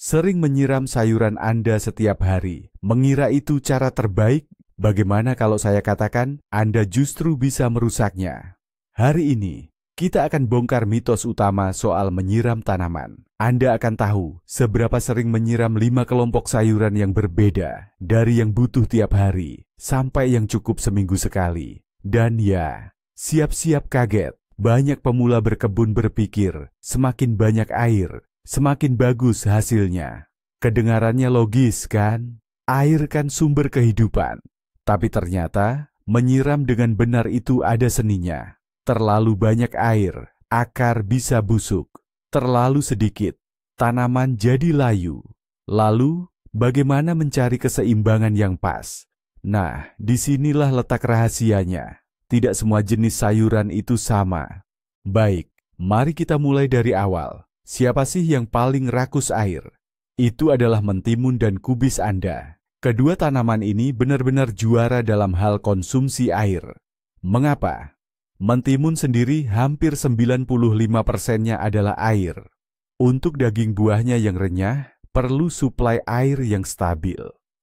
Sering menyiram sayuran Anda setiap hari, mengira itu cara terbaik? Bagaimana kalau saya katakan Anda justru bisa merusaknya? Hari ini, kita akan bongkar mitos utama soal menyiram tanaman. Anda akan tahu seberapa sering menyiram 5 kelompok sayuran yang berbeda, dari yang butuh tiap hari, sampai yang cukup seminggu sekali. Dan ya, siap-siap kaget, banyak pemula berkebun berpikir, semakin banyak air, semakin bagus hasilnya. Kedengarannya logis kan? Air kan sumber kehidupan. Tapi ternyata, menyiram dengan benar itu ada seninya. Terlalu banyak air, akar bisa busuk. Terlalu sedikit, tanaman jadi layu. Lalu, bagaimana mencari keseimbangan yang pas? Nah, disinilah letak rahasianya. Tidak semua jenis sayuran itu sama. Baik, mari kita mulai dari awal. Siapa sih yang paling rakus air? Itu adalah mentimun dan kubis Anda. Kedua tanaman ini benar-benar juara dalam hal konsumsi air. Mengapa? Mentimun sendiri hampir 95%-nya adalah air. Untuk daging buahnya yang renyah, perlu suplai air yang stabil.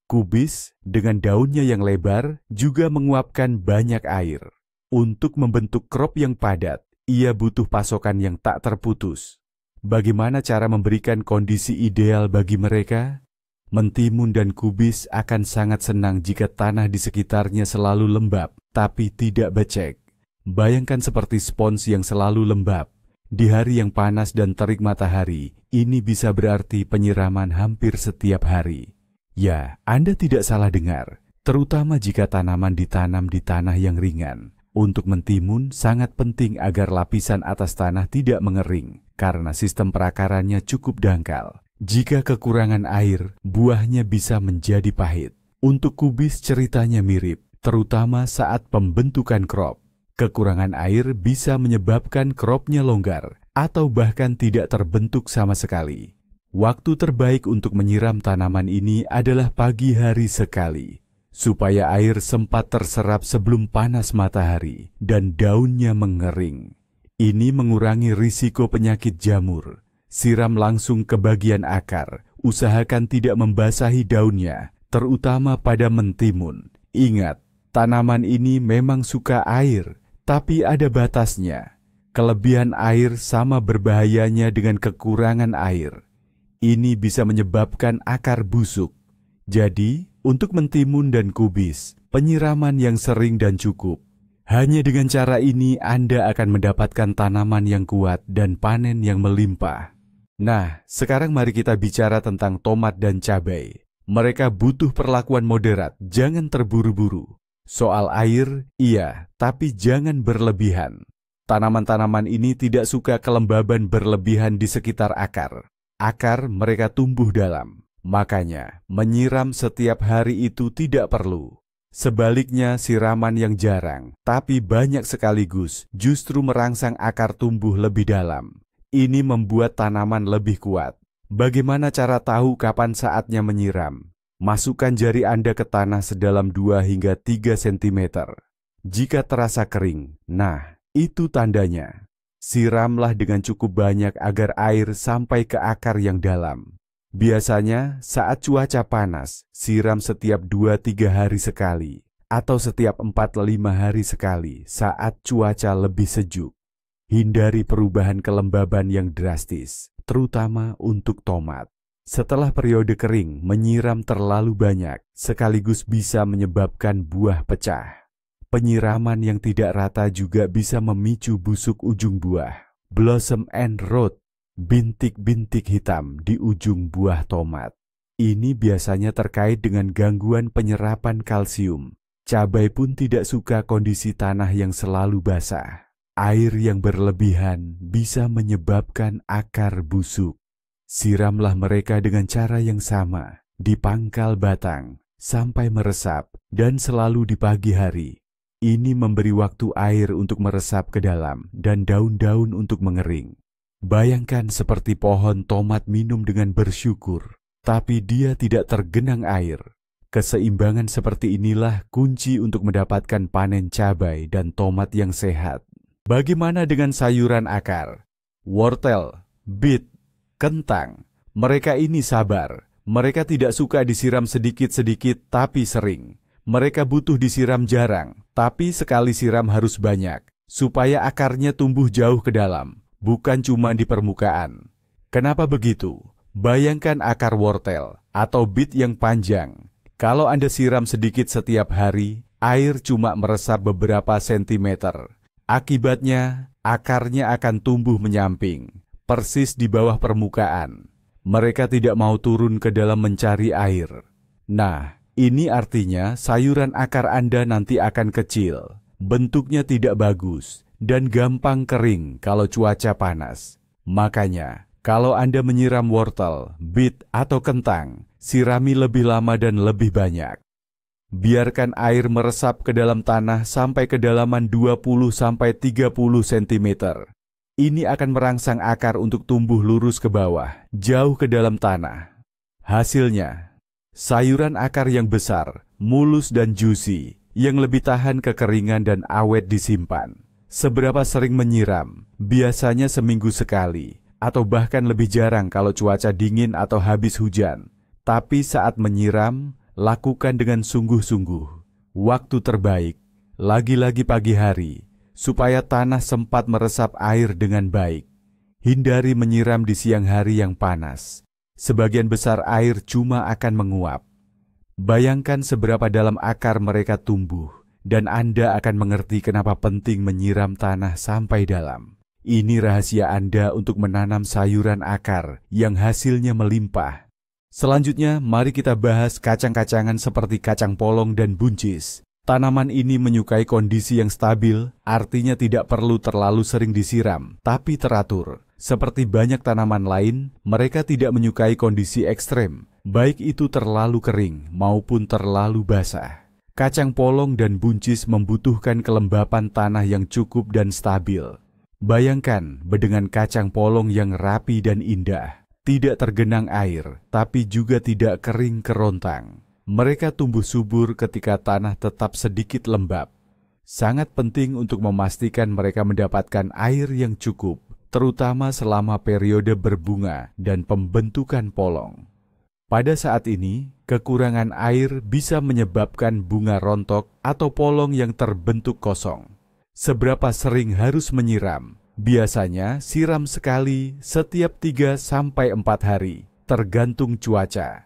Kubis dengan daunnya yang lebar juga menguapkan banyak air. Untuk membentuk crop yang padat, ia butuh pasokan yang tak terputus. Bagaimana cara memberikan kondisi ideal bagi mereka? Mentimun dan kubis akan sangat senang jika tanah di sekitarnya selalu lembab, tapi tidak becek. Bayangkan seperti spons yang selalu lembab. Di hari yang panas dan terik matahari, ini bisa berarti penyiraman hampir setiap hari. Ya, Anda tidak salah dengar, terutama jika tanaman ditanam di tanah yang ringan. Untuk mentimun, sangat penting agar lapisan atas tanah tidak mengering, karena sistem perakarannya cukup dangkal. Jika kekurangan air, buahnya bisa menjadi pahit. Untuk kubis ceritanya mirip, terutama saat pembentukan crop. Kekurangan air bisa menyebabkan cropnya longgar, atau bahkan tidak terbentuk sama sekali. Waktu terbaik untuk menyiram tanaman ini adalah pagi hari sekali, supaya air sempat terserap sebelum panas matahari dan daunnya mengering. Ini mengurangi risiko penyakit jamur. Siram langsung ke bagian akar, usahakan tidak membasahi daunnya, terutama pada mentimun. Ingat, tanaman ini memang suka air, tapi ada batasnya. Kelebihan air sama berbahayanya dengan kekurangan air. Ini bisa menyebabkan akar busuk. Jadi, untuk mentimun dan kubis, penyiraman yang sering dan cukup. Hanya dengan cara ini Anda akan mendapatkan tanaman yang kuat dan panen yang melimpah. Nah, sekarang mari kita bicara tentang tomat dan cabai. Mereka butuh perlakuan moderat, jangan terburu-buru. Soal air, iya, tapi jangan berlebihan. Tanaman-tanaman ini tidak suka kelembaban berlebihan di sekitar akar. Akar mereka tumbuh dalam. Makanya, menyiram setiap hari itu tidak perlu. Sebaliknya, siraman yang jarang, tapi banyak sekaligus, justru merangsang akar tumbuh lebih dalam. Ini membuat tanaman lebih kuat. Bagaimana cara tahu kapan saatnya menyiram? Masukkan jari Anda ke tanah sedalam 2 hingga 3 cm. Jika terasa kering, nah, itu tandanya. Siramlah dengan cukup banyak agar air sampai ke akar yang dalam. Biasanya saat cuaca panas, siram setiap 2-3 hari sekali, atau setiap 4-5 hari sekali saat cuaca lebih sejuk. Hindari perubahan kelembaban yang drastis, terutama untuk tomat. Setelah periode kering, menyiram terlalu banyak, sekaligus bisa menyebabkan buah pecah. Penyiraman yang tidak rata juga bisa memicu busuk ujung buah, blossom end rot, bintik-bintik hitam di ujung buah tomat. Ini biasanya terkait dengan gangguan penyerapan kalsium. Cabai pun tidak suka kondisi tanah yang selalu basah. Air yang berlebihan bisa menyebabkan akar busuk. Siramlah mereka dengan cara yang sama, di pangkal batang, sampai meresap, dan selalu di pagi hari. Ini memberi waktu air untuk meresap ke dalam, dan daun-daun untuk mengering. Bayangkan seperti pohon tomat minum dengan bersyukur, tapi dia tidak tergenang air. Keseimbangan seperti inilah kunci untuk mendapatkan panen cabai dan tomat yang sehat. Bagaimana dengan sayuran akar? Wortel, bit, kentang. Mereka ini sabar. Mereka tidak suka disiram sedikit-sedikit tapi sering. Mereka butuh disiram jarang, tapi sekali siram harus banyak, supaya akarnya tumbuh jauh ke dalam, bukan cuma di permukaan. Kenapa begitu? Bayangkan akar wortel atau bit yang panjang. Kalau Anda siram sedikit setiap hari, air cuma meresap beberapa sentimeter. Akibatnya, akarnya akan tumbuh menyamping, persis di bawah permukaan. Mereka tidak mau turun ke dalam mencari air. Nah, ini artinya sayuran akar Anda nanti akan kecil, bentuknya tidak bagus, dan gampang kering kalau cuaca panas. Makanya, kalau Anda menyiram wortel, bit, atau kentang, sirami lebih lama dan lebih banyak. Biarkan air meresap ke dalam tanah sampai kedalaman 20-30 cm. Ini akan merangsang akar untuk tumbuh lurus ke bawah, jauh ke dalam tanah. Hasilnya, sayuran akar yang besar, mulus dan juicy, yang lebih tahan kekeringan dan awet disimpan. Seberapa sering menyiram? Biasanya seminggu sekali, atau bahkan lebih jarang kalau cuaca dingin atau habis hujan. Tapi saat menyiram, lakukan dengan sungguh-sungguh. Waktu terbaik, lagi-lagi pagi hari, supaya tanah sempat meresap air dengan baik. Hindari menyiram di siang hari yang panas. Sebagian besar air cuma akan menguap. Bayangkan seberapa dalam akar mereka tumbuh, dan Anda akan mengerti kenapa penting menyiram tanah sampai dalam. Ini rahasia Anda untuk menanam sayuran akar yang hasilnya melimpah. Selanjutnya, mari kita bahas kacang-kacangan seperti kacang polong dan buncis. Tanaman ini menyukai kondisi yang stabil, artinya tidak perlu terlalu sering disiram, tapi teratur. Seperti banyak tanaman lain, mereka tidak menyukai kondisi ekstrem, baik itu terlalu kering maupun terlalu basah. Kacang polong dan buncis membutuhkan kelembapan tanah yang cukup dan stabil. Bayangkan bedengan kacang polong yang rapi dan indah, tidak tergenang air, tapi juga tidak kering kerontang. Mereka tumbuh subur ketika tanah tetap sedikit lembab. Sangat penting untuk memastikan mereka mendapatkan air yang cukup, terutama selama periode berbunga dan pembentukan polong. Pada saat ini, kekurangan air bisa menyebabkan bunga rontok atau polong yang terbentuk kosong. Seberapa sering harus menyiram? Biasanya siram sekali setiap 3-4 hari, tergantung cuaca.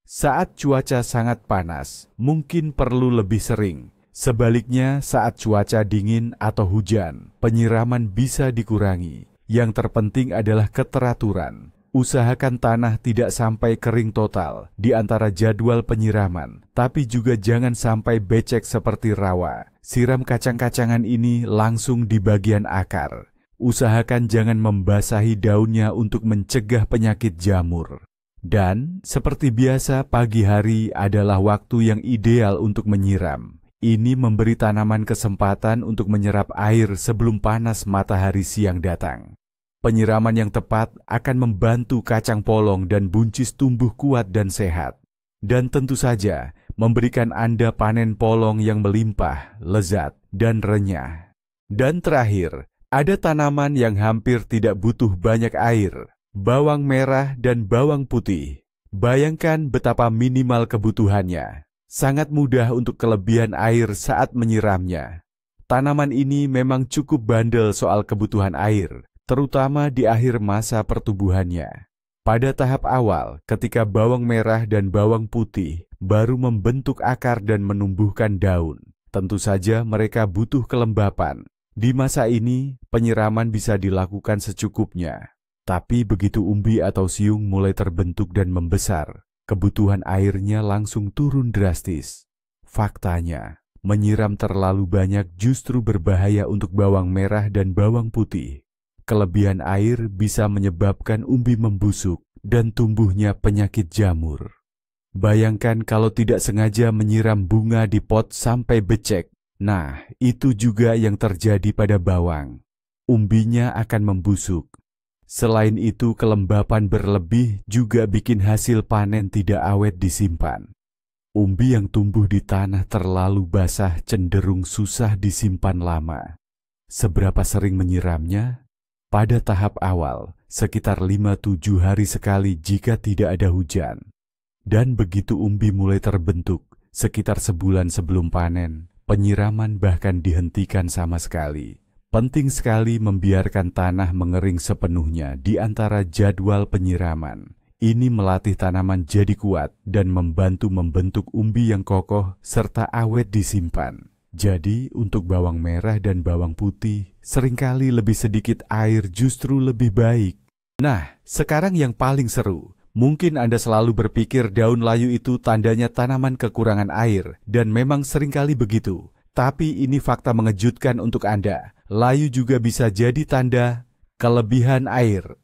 Saat cuaca sangat panas, mungkin perlu lebih sering. Sebaliknya, saat cuaca dingin atau hujan, penyiraman bisa dikurangi. Yang terpenting adalah keteraturan. Usahakan tanah tidak sampai kering total di antara jadwal penyiraman, tapi juga jangan sampai becek seperti rawa. Siram kacang-kacangan ini langsung di bagian akar. Usahakan jangan membasahi daunnya untuk mencegah penyakit jamur. Dan, seperti biasa, pagi hari adalah waktu yang ideal untuk menyiram. Ini memberi tanaman kesempatan untuk menyerap air sebelum panas matahari siang datang. Penyiraman yang tepat akan membantu kacang polong dan buncis tumbuh kuat dan sehat. Dan tentu saja, memberikan Anda panen polong yang melimpah, lezat, dan renyah. Dan terakhir, ada tanaman yang hampir tidak butuh banyak air. Bawang merah dan bawang putih. Bayangkan betapa minimal kebutuhannya. Sangat mudah untuk kelebihan air saat menyiramnya. Tanaman ini memang cukup bandel soal kebutuhan air, terutama di akhir masa pertumbuhannya. Pada tahap awal, ketika bawang merah dan bawang putih baru membentuk akar dan menumbuhkan daun, tentu saja mereka butuh kelembapan. Di masa ini, penyiraman bisa dilakukan secukupnya. Tapi begitu umbi atau siung mulai terbentuk dan membesar, kebutuhan airnya langsung turun drastis. Faktanya, menyiram terlalu banyak justru berbahaya untuk bawang merah dan bawang putih. Kelebihan air bisa menyebabkan umbi membusuk dan tumbuhnya penyakit jamur. Bayangkan kalau tidak sengaja menyiram bunga di pot sampai becek. Nah, itu juga yang terjadi pada bawang. Umbinya akan membusuk. Selain itu, kelembapan berlebih juga bikin hasil panen tidak awet disimpan. Umbi yang tumbuh di tanah terlalu basah cenderung susah disimpan lama. Seberapa sering menyiramnya? Pada tahap awal, sekitar 5-7 hari sekali jika tidak ada hujan. Dan begitu umbi mulai terbentuk, sekitar sebulan sebelum panen, penyiraman bahkan dihentikan sama sekali. Penting sekali membiarkan tanah mengering sepenuhnya di antara jadwal penyiraman. Ini melatih tanaman jadi kuat dan membantu membentuk umbi yang kokoh serta awet disimpan. Jadi untuk bawang merah dan bawang putih, seringkali lebih sedikit air justru lebih baik. Nah, sekarang yang paling seru. Mungkin Anda selalu berpikir daun layu itu tandanya tanaman kekurangan air, dan memang seringkali begitu. Tapi ini fakta mengejutkan untuk Anda. Layu juga bisa jadi tanda kelebihan air.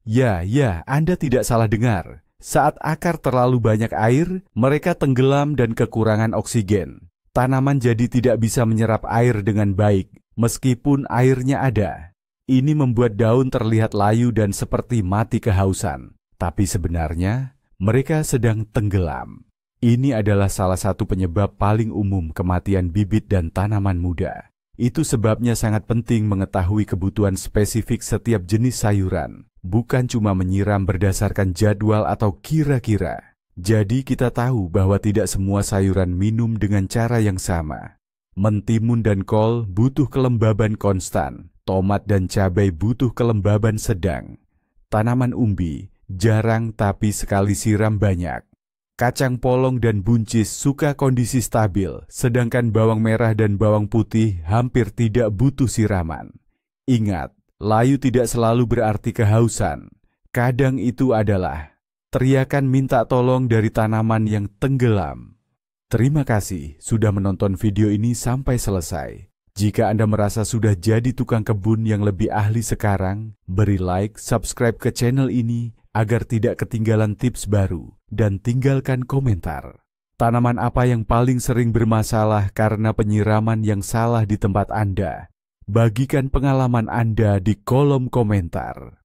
Ya, Anda tidak salah dengar. Saat akar terlalu banyak air, mereka tenggelam dan kekurangan oksigen. Tanaman jadi tidak bisa menyerap air dengan baik, meskipun airnya ada. Ini membuat daun terlihat layu dan seperti mati kehausan. Tapi sebenarnya, mereka sedang tenggelam. Ini adalah salah satu penyebab paling umum kematian bibit dan tanaman muda. Itu sebabnya sangat penting mengetahui kebutuhan spesifik setiap jenis sayuran. Bukan cuma menyiram berdasarkan jadwal atau kira-kira. Jadi kita tahu bahwa tidak semua sayuran minum dengan cara yang sama. Mentimun dan kol butuh kelembaban konstan. Tomat dan cabai butuh kelembaban sedang. Tanaman umbi jarang tapi sekali siram banyak. Kacang polong dan buncis suka kondisi stabil, sedangkan bawang merah dan bawang putih hampir tidak butuh siraman. Ingat, layu tidak selalu berarti kehausan. Kadang itu adalah teriakan minta tolong dari tanaman yang tenggelam. Terima kasih sudah menonton video ini sampai selesai. Jika Anda merasa sudah jadi tukang kebun yang lebih ahli sekarang, beri like, subscribe ke channel ini agar tidak ketinggalan tips baru, dan tinggalkan komentar. Tanaman apa yang paling sering bermasalah karena penyiraman yang salah di tempat Anda? Bagikan pengalaman Anda di kolom komentar.